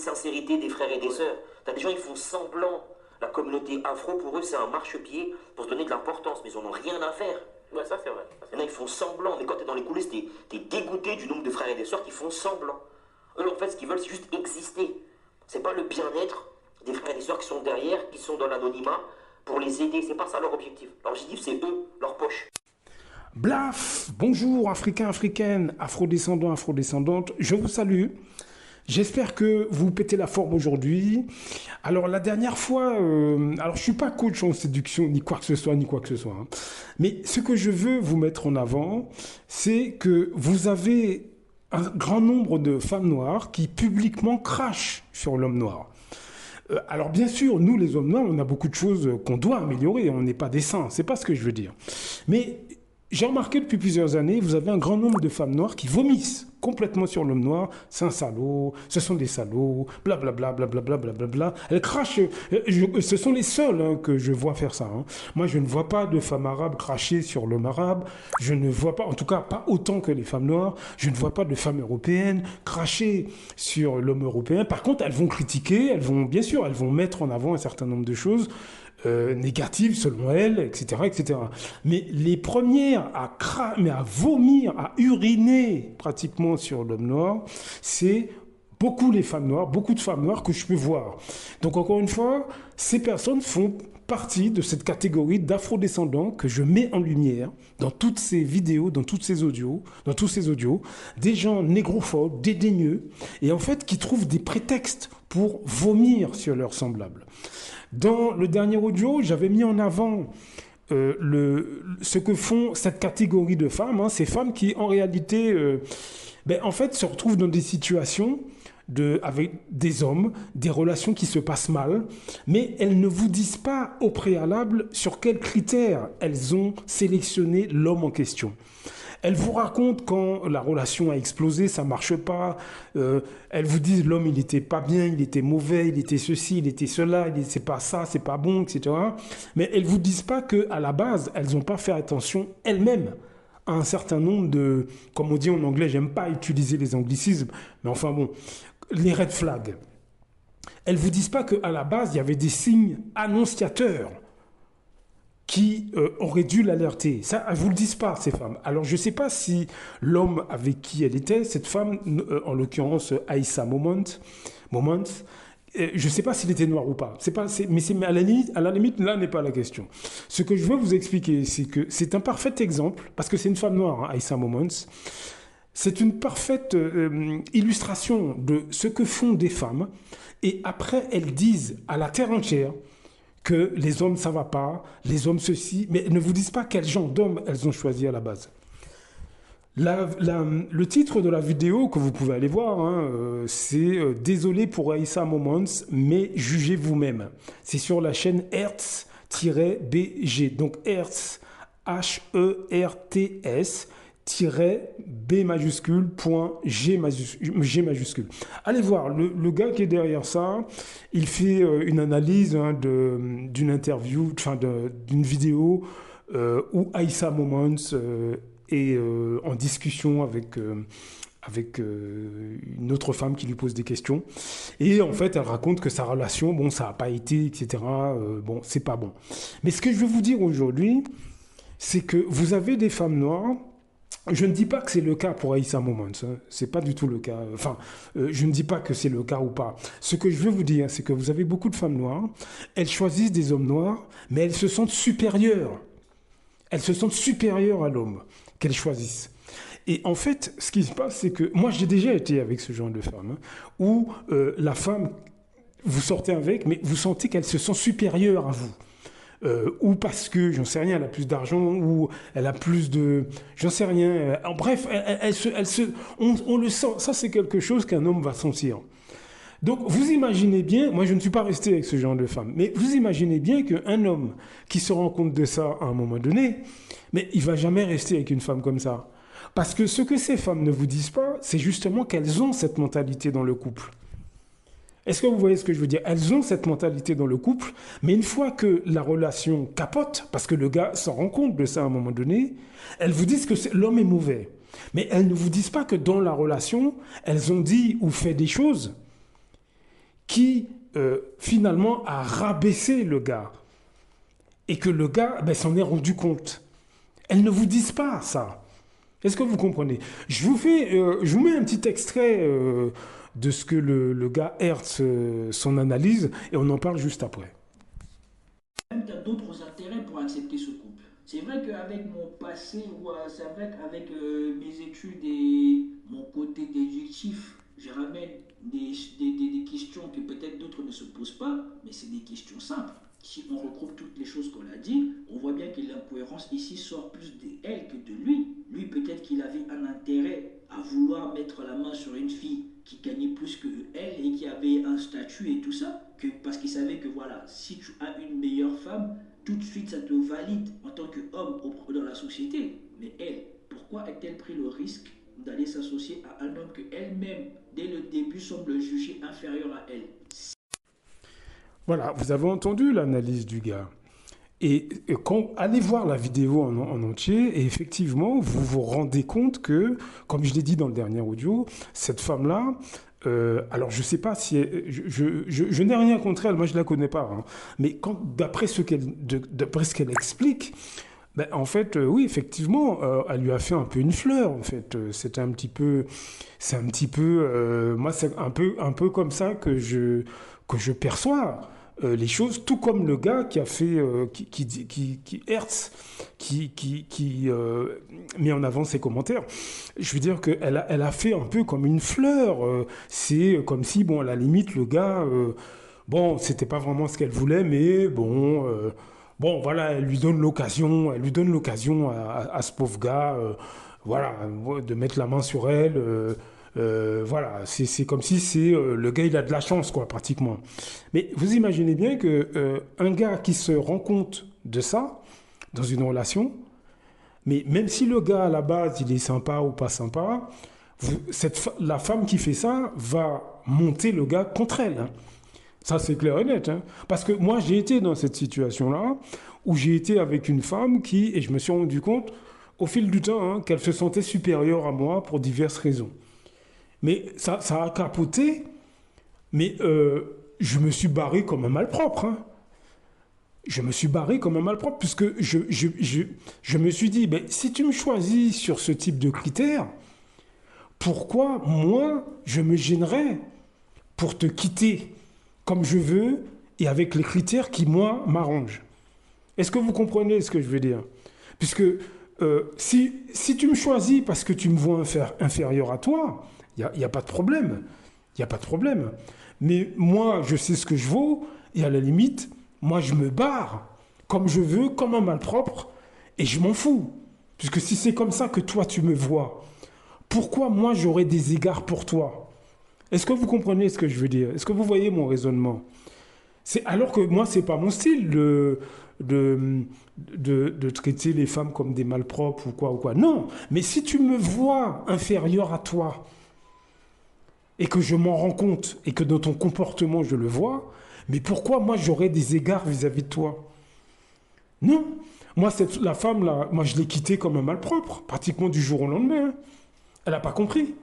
sincérité des frères et des sœurs. T'as des gens, ils font semblant. La communauté afro, pour eux, c'est un marchepied pour se donner de l'importance, mais ils en ont rien à faire. Ouais, ça c'est vrai. Il y en a, ils font semblant, mais quand t'es dans les coulisses, t'es dégoûté du nombre de frères et de sœurs qui font semblant. Eux, en fait, ce qu'ils veulent, c'est juste exister. C'est pas le bien-être des frères et des sœurs qui sont derrière, qui sont dans l'anonymat, pour les aider. C'est pas ça leur objectif. Leur objectif, c'est eux, leur poche. Blaf, bonjour Africains, Africaines, Afrodescendants, Afrodescendantes, je vous salue. J'espère que vous pétez la forme aujourd'hui. Alors la dernière fois, alors je suis pas coach en séduction ni quoi que ce soit, hein. Mais ce que je veux vous mettre en avant, c'est que vous avez un grand nombre de femmes noires qui publiquement crachent sur l'homme noir. Alors bien sûr, nous les hommes noirs, on a beaucoup de choses qu'on doit améliorer, on n'est pas des saints, c'est pas ce que je veux dire. Mais j'ai remarqué depuis plusieurs années, vous avez un grand nombre de femmes noires qui vomissent complètement sur l'homme noir. C'est un salaud, ce sont des salauds, blablabla, blablabla, blablabla. Elles crachent. Ce sont les seules que je vois faire ça. Moi, je ne vois pas de femmes arabes cracher sur l'homme arabe. Je ne vois pas, en tout cas, pas autant que les femmes noires. Je ne vois pas de femmes européennes cracher sur l'homme européen. Par contre, elles vont critiquer, bien sûr, elles vont mettre en avant un certain nombre de choses. Négatives selon elles, etc., etc. Mais les premières à vomir, à uriner pratiquement sur l'homme noir, c'est beaucoup de femmes noires que je peux voir. Donc encore une fois, ces personnes font partie de cette catégorie d'afrodescendants que je mets en lumière dans toutes ces vidéos, dans tous ces audios, des gens négrophobes, dédaigneux, et en fait qui trouvent des prétextes pour vomir sur leurs semblables. Dans le dernier audio, j'avais mis en avant ce que font cette catégorie de femmes, ces femmes qui en réalité en fait, se retrouvent dans des situations avec des hommes, des relations qui se passent mal, mais elles ne vous disent pas au préalable sur quels critères elles ont sélectionné l'homme en question. Elles vous racontent quand la relation a explosé, ça marche pas. Elles vous disent l'homme il était pas bien, il était mauvais, il était ceci, il était cela, c'est pas ça, c'est pas bon, etc. Mais elles vous disent pas que à la base elles n'ont pas fait attention elles-mêmes à un certain nombre de, comme on dit en anglais, j'aime pas utiliser les anglicismes, mais enfin bon, les red flags. Elles vous disent pas que à la base il y avait des signes annonciateurs qui auraient dû l'alerter. Ça, elles ne vous le disent pas, ces femmes. Alors, je ne sais pas si l'homme avec qui elle était, cette femme, en l'occurrence Aïssa Moments, je ne sais pas s'il était noir ou pas. Mais à la limite, là n'est pas la question. Ce que je veux vous expliquer, c'est que c'est un parfait exemple, parce que c'est une femme noire, Aïssa Moments, c'est une parfaite illustration de ce que font des femmes, et après, elles disent à la terre entière que les hommes, ça va pas, les hommes ceci, mais elles ne vous disent pas quel genre d'hommes elles ont choisi à la base. Le titre de la vidéo que vous pouvez aller voir, c'est « Désolé pour Aïssa Moments, mais jugez vous-même ». C'est sur la chaîne Hertz-BG, donc Hertz, H-E-R-T-S, B majuscule, point G majuscule. Allez voir, le gars qui est derrière ça, il fait une analyse d'une interview, d'une vidéo où Aïssa Moments est en discussion avec une autre femme qui lui pose des questions. Et en fait, elle raconte que sa relation, bon, ça n'a pas été, etc. Bon, c'est pas bon. Mais ce que je veux vous dire aujourd'hui, c'est que vous avez des femmes noires. Je ne dis pas que c'est le cas pour Aïssa Moments, c'est pas du tout le cas. Enfin, je ne dis pas que c'est le cas ou pas. Ce que je veux vous dire, c'est que vous avez beaucoup de femmes noires, elles choisissent des hommes noirs, mais elles se sentent supérieures. Elles se sentent supérieures à l'homme qu'elles choisissent. Et en fait, ce qui se passe, c'est que moi, j'ai déjà été avec ce genre de femme, où la femme, vous sortez avec, mais vous sentez qu'elle se sent supérieure à vous. Ou parce que, j'en sais rien, elle a plus d'argent, ou elle a plus de... J'en sais rien. Bref, on le sent. Ça, c'est quelque chose qu'un homme va sentir. Donc, vous imaginez bien, moi je ne suis pas resté avec ce genre de femme, mais vous imaginez bien qu'un homme qui se rend compte de ça à un moment donné, mais il ne va jamais rester avec une femme comme ça. Parce que ce que ces femmes ne vous disent pas, c'est justement qu'elles ont cette mentalité dans le couple. Est-ce que vous voyez ce que je veux dire? Elles ont cette mentalité dans le couple, mais une fois que la relation capote, parce que le gars s'en rend compte de ça à un moment donné, elles vous disent que l'homme est mauvais. Mais elles ne vous disent pas que dans la relation, elles ont dit ou fait des choses qui finalement a rabaissé le gars. Et que le gars s'en est rendu compte. Elles ne vous disent pas ça. Est-ce que vous comprenez? Je vous mets un petit extrait de ce que le gars Hertz, son analyse, et on en parle juste après. Même tu as d'autres intérêts pour accepter ce couple. C'est vrai qu'avec mon passé, c'est vrai qu'avec mes études et mon côté déductif, je ramène des questions que peut-être d'autres ne se posent pas, mais c'est des questions simples. Si on regroupe toutes les choses qu'on a dit, on voit bien que l'incohérence ici sort plus de elle que de lui. Lui, peut-être qu'il avait un intérêt à vouloir mettre la main sur une fille qui gagnait plus que elle et qui avait un statut et tout ça, parce qu'il savait que voilà, si tu as une meilleure femme, tout de suite ça te valide en tant qu'homme dans la société. Mais elle, pourquoi a-t-elle pris le risque d'aller s'associer à un homme que elle-même, dès le début, semble juger inférieur à elle? Voilà, vous avez entendu l'analyse du gars. Et allez voir la vidéo en entier, et effectivement, vous vous rendez compte que, comme je l'ai dit dans le dernier audio, cette femme-là, alors je ne sais pas si... je n'ai rien contre elle, moi je ne la connais pas, hein, mais d'après ce qu'elle explique, en fait, oui, effectivement, elle lui a fait un peu une fleur, en fait. C'est un petit peu... moi, c'est un peu comme ça que je perçois les choses, tout comme le gars qui a fait, Hertz, qui met en avant ses commentaires. Je veux dire qu'elle a fait un peu comme une fleur. C'est comme si, bon, à la limite, le gars, bon, c'était pas vraiment ce qu'elle voulait, mais bon, voilà, elle lui donne l'occasion à ce pauvre gars, voilà, de mettre la main sur elle. Voilà, c'est comme si le gars il a de la chance quoi pratiquement. Mais vous imaginez bien que un gars qui se rend compte de ça dans une relation, mais même si le gars à la base il est sympa ou pas sympa, la femme qui fait ça va monter le gars contre elle. Hein. Ça c'est clair et net. Hein. Parce que moi j'ai été dans cette situation-là où j'ai été avec une femme et je me suis rendu compte au fil du temps hein, qu'elle se sentait supérieure à moi pour diverses raisons. Mais ça a capoté, mais je me suis barré comme un malpropre. Hein. Je me suis barré comme un malpropre, puisque je me suis dit, si tu me choisis sur ce type de critères, pourquoi moi, je me gênerais pour te quitter comme je veux et avec les critères qui, moi, m'arrangent? Est-ce que vous comprenez ce que je veux dire? Puisque si tu me choisis parce que tu me vois inférieur à toi, il n'y a pas de problème. Il n'y a pas de problème. Mais moi, je sais ce que je vaux, et à la limite, moi, je me barre comme je veux, comme un malpropre, et je m'en fous. Puisque si c'est comme ça que toi, tu me vois, pourquoi moi, j'aurais des égards pour toi? Est-ce que vous comprenez ce que je veux dire? Est-ce que vous voyez mon raisonnement? Alors que moi, ce n'est pas mon style de traiter les femmes comme des malpropres ou quoi. Non, mais si tu me vois inférieur à toi, et que je m'en rends compte, et que dans ton comportement, je le vois, mais pourquoi moi, j'aurais des égards vis-à-vis de toi? Non. Moi, la femme-là, moi, je l'ai quittée comme un malpropre, pratiquement du jour au lendemain. Hein. Elle n'a pas compris.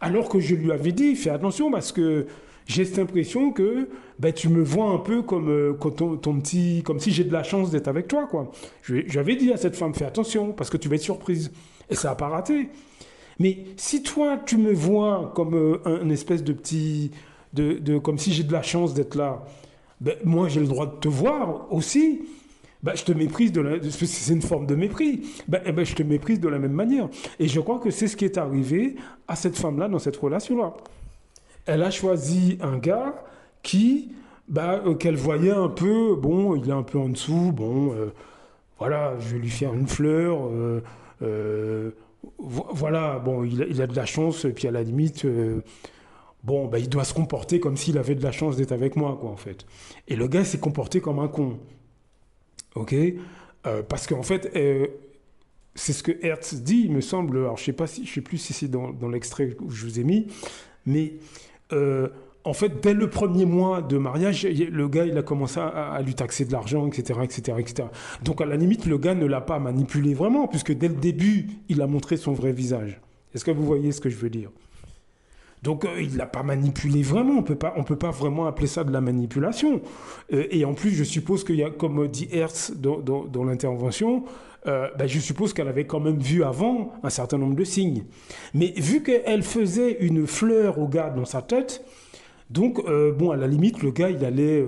Alors que je lui avais dit, fais attention, parce que j'ai cette impression que tu me vois un peu comme ton petit... Comme si j'ai de la chance d'être avec toi, quoi. J'avais dit à cette femme, fais attention, parce que tu vas être surprise. Et ça n'a pas raté. Mais si toi, tu me vois comme un espèce de petit... comme si j'ai de la chance d'être là, moi, j'ai le droit de te voir aussi. Je te méprise c'est une forme de mépris. Je te méprise de la même manière. Et je crois que c'est ce qui est arrivé à cette femme-là dans cette relation-là. Elle a choisi un gars qu'elle voyait un peu, bon, il est un peu en dessous, bon, voilà, je vais lui faire une fleur, voilà, bon, il a de la chance, et puis à la limite, il doit se comporter comme s'il avait de la chance d'être avec moi, quoi, en fait. Et le gars s'est comporté comme un con. Ok, parce qu'en fait, c'est ce que Hertz dit, il me semble. Alors, je sais plus si c'est dans l'extrait que je vous ai mis, mais en fait, dès le premier mois de mariage, le gars, il a commencé à lui taxer de l'argent, etc., etc., etc. Donc, à la limite, le gars ne l'a pas manipulé vraiment, puisque dès le début, il a montré son vrai visage. Est-ce que vous voyez ce que je veux dire? Donc, il ne l'a pas manipulé vraiment. On peut pas vraiment appeler ça de la manipulation. Et en plus, je suppose qu'il y a, comme dit Hertz dans l'intervention, ben, je suppose qu'elle avait quand même vu avant un certain nombre de signes. Mais vu qu'elle faisait une fleur au gars dans sa tête, donc, bon, à la limite, le gars, il allait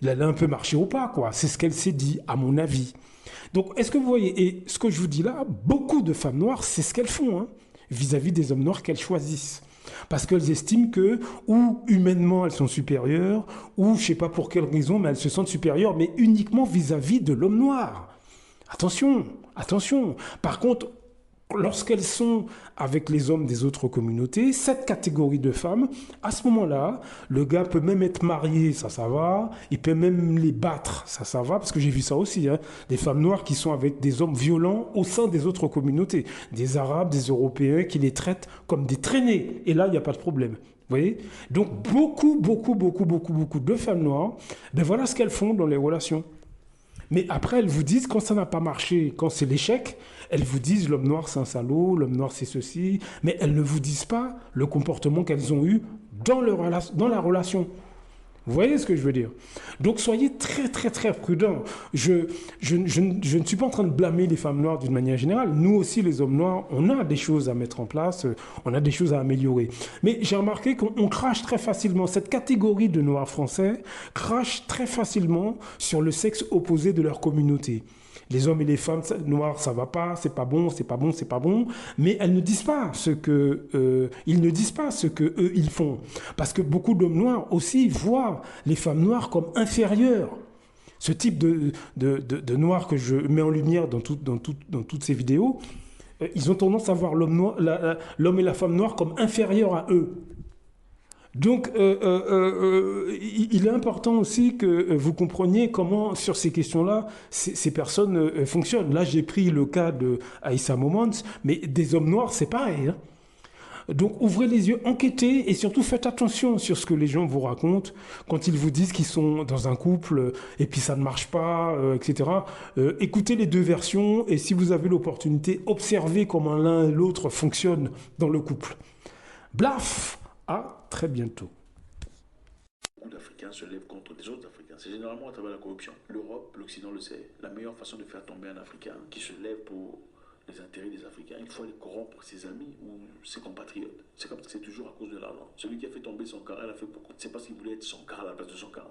un peu marcher au pas, quoi. C'est ce qu'elle s'est dit, à mon avis. Donc, est-ce que vous voyez, et ce que je vous dis là, beaucoup de femmes noires, c'est ce qu'elles font, hein, vis-à-vis des hommes noirs qu'elles choisissent. Parce qu'elles estiment que, ou humainement, elles sont supérieures, ou je ne sais pas pour quelle raison, mais elles se sentent supérieures, mais uniquement vis-à-vis de l'homme noir. Attention, attention. Par contre, lorsqu'elles sont avec les hommes des autres communautés, cette catégorie de femmes, à ce moment-là, le gars peut même être marié, ça va. Il peut même les battre, ça va, parce que j'ai vu ça aussi, hein, des femmes noires qui sont avec des hommes violents au sein des autres communautés, des Arabes, des Européens, qui les traitent comme des traînés. Et là, il n'y a pas de problème. Vous voyez? Donc, beaucoup de femmes noires, ben voilà ce qu'elles font dans les relations. Mais après, elles vous disent, quand ça n'a pas marché, quand c'est l'échec, elles vous disent l'homme noir c'est un salaud, l'homme noir c'est ceci, mais elles ne vous disent pas le comportement qu'elles ont eu dans la relation. Vous voyez ce que je veux dire? Donc soyez très prudents. Je ne suis pas en train de blâmer les femmes noires d'une manière générale. Nous aussi, les hommes noirs, on a des choses à mettre en place, on a des choses à améliorer. Mais j'ai remarqué qu'on crache très facilement. Cette catégorie de noirs français crache très facilement sur le sexe opposé de leur communauté. Les hommes et les femmes noirs, ça va pas, c'est pas bon, c'est pas bon, c'est pas bon. Mais elles ne disent pas ils ne disent pas ce que eux ils font, parce que beaucoup d'hommes noirs aussi voient les femmes noires comme inférieures. Ce type de noir que je mets en lumière dans toutes ces vidéos, ils ont tendance à voir l'homme et la femme noire comme inférieurs à eux. Donc, il est important aussi que vous compreniez comment, sur ces questions-là, ces personnes fonctionnent. Là, j'ai pris le cas de Aïssa Moments, mais des hommes noirs, c'est pareil, hein. Donc, ouvrez les yeux, enquêtez et surtout faites attention sur ce que les gens vous racontent quand ils vous disent qu'ils sont dans un couple et puis ça ne marche pas, etc. Écoutez les deux versions et si vous avez l'opportunité, observez comment l'un et l'autre fonctionnent dans le couple. Blaf! À très bientôt. Beaucoup d'Africains se lèvent contre des autres Africains. C'est généralement à travers la corruption. L'Europe, l'Occident le sait. La meilleure façon de faire tomber un Africain qui se lève pour les intérêts des Africains, il faut aller corrompre ses amis ou ses compatriotes. C'est comme ça que c'est toujours à cause de l'argent. Celui qui a fait tomber son cara, il a fait beaucoup. C'est parce qu'il voulait être son cara à la place de son cara.